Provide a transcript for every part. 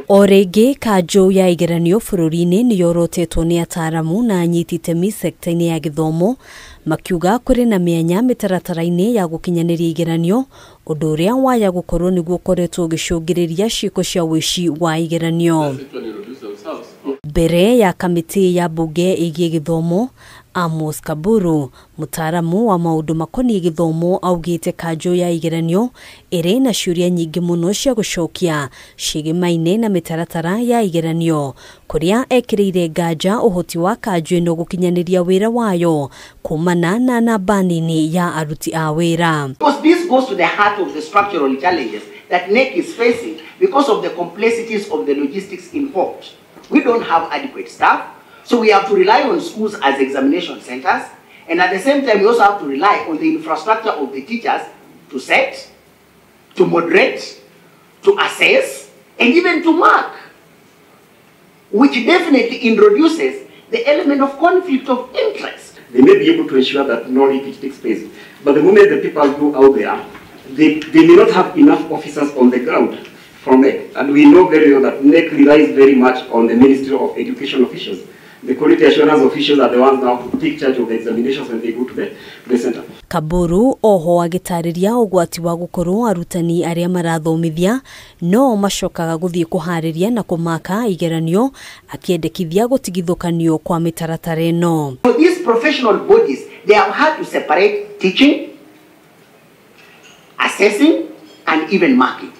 O rĩngĩ kanjũ ya igeranio bũrũri-inĩ nĩ yorotetwo nĩ Ataramu na anyiti itemi sekta-inĩ ya gĩthomo makiuga kũrĩ na mĩanya mĩtaratara-inĩ ya gũkinyanĩria igeranio, ũndũ ũrĩa waya gũkorwo nĩguo ũkoretwo ũgĩcũngĩrĩria ciĩko cia ũici wa igeranio. Mbere ya kamĩtĩ ya mbunge ĩgiĩ gĩthomo, Amos Kaburu, mũtaramu wa maũndũ makoniĩ gĩthomo, augĩte kanjũ ya igeranio ĩrĩ na ciũria nyingĩ mũno cia gũcokia ciĩgĩmaine na mĩtaratara ya igeranio, kũrĩa ekĩrĩire nganja ũhoti wa kanjũ ĩno gũkinyanĩria wĩra wayo kumana na namba nini ya aruti a wĩra. Because this goes to the heart of the structural challenges that NEC is facing because of the complexities of the logistics involved. We don't have adequate staff, so we have to rely on schools as examination centers, and at the same time we also have to rely on the infrastructure of the teachers to set, to moderate, to assess, and even to mark, which definitely introduces the element of conflict of interest. They may be able to ensure that no repeat takes place, but the moment the people go out there, they may not have enough officers on the ground from NEC, and we know very well that NEC relies very much on the Ministry of Education officials. The quality assurance officials are the ones now who take charge of the examinations when they go to the center. Kaburu oho agĩtarĩria ũgwati wa gũkorwo arutani arĩa marathomithia no macokaga gũthiĩ kũharĩria na kũmaka igeranio, akĩendekithia gũtigithũkanio kwa mĩtaratara ĩno. For these professional bodies, they have had to separate teaching, assessing, and even marking.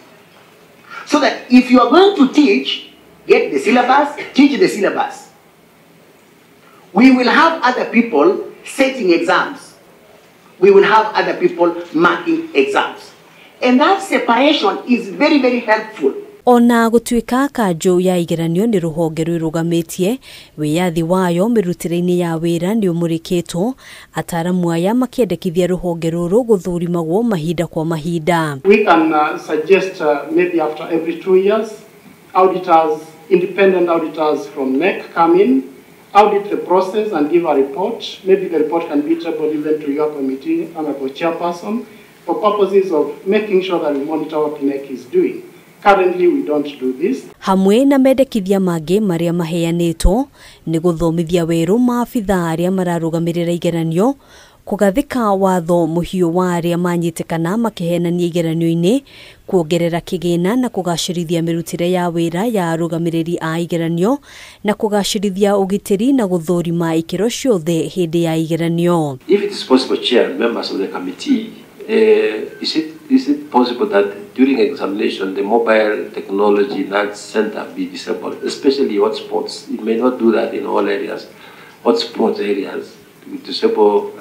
So that if you are going to teach, get the syllabus, teach the syllabus. We will have other people setting exams. We will have other people marking exams. And that separation is very, very helpful. Ona gũtuĩka kanjũ ya igeranio nĩ rũhonge rwĩrũgamĩtie, wĩyathi wayo mĩrutĩre-inĩ ya wĩra nĩ ũmũrĩkĩtwo, ataramu aya makĩendekithia rũhonge rũrũ gũthũrimagwo mahinda kwa mahinda. We can suggest maybe after every 2 years, auditors, independent auditors from NEC come in, audit the process and give a report. Maybe the report can be tabled even to your committee and a chairperson for purposes of making sure that we monitor what NEC is doing. Currently, we don't do this. Hamwe na mendekithia mangĩ marĩa maheanĩtwo nĩ gũthomithia werũ maabitha arĩa mararũgamĩrĩra igeranio, kũgathĩka watho mũhiũ wa arĩa manyitĩkana makĩhenania igeranio-inĩ, kuongerera kĩgĩna na kũgacĩrithia mĩrutĩre ya wĩra ya arũgamĩrĩri a igeranio, na kũgacĩrithia ũgitĩri na gũthũrima ikĩro ciothe hĩndĩ ya igeranio. If it is possible, Chair, members of the committee, is it possible that during examination the mobile technology in that center be disabled, especially hotspots? It may not do that in all areas. Hotspot areas, to disable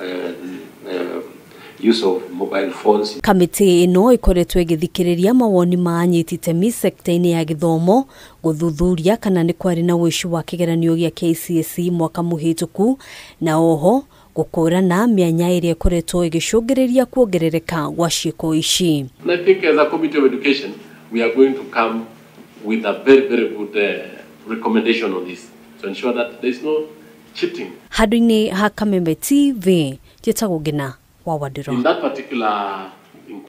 use of mobile phones. Kamĩtĩ ĩno ĩkoretwo ĩgĩthikĩrĩria mawoni ma anyiti itemi sekta-inĩ ya gĩthomo gũthuthuria kana nĩ kwarĩ na ũici wa kĩgeranio gĩa KCSE mwaka mũhĩtũku, na oho gũkũrana mĩanya ĩrĩa ĩkoretwo ĩgĩcũngĩrĩria kuongerereka gwa ciĩko ici. I think as a Committee of Education, we are going to come with a very, very good recommendation on this to ensure that there is no cheating. Handũ-inĩ ha Kameme TV, njĩtagwo Ngina wa Wadiro. In that particular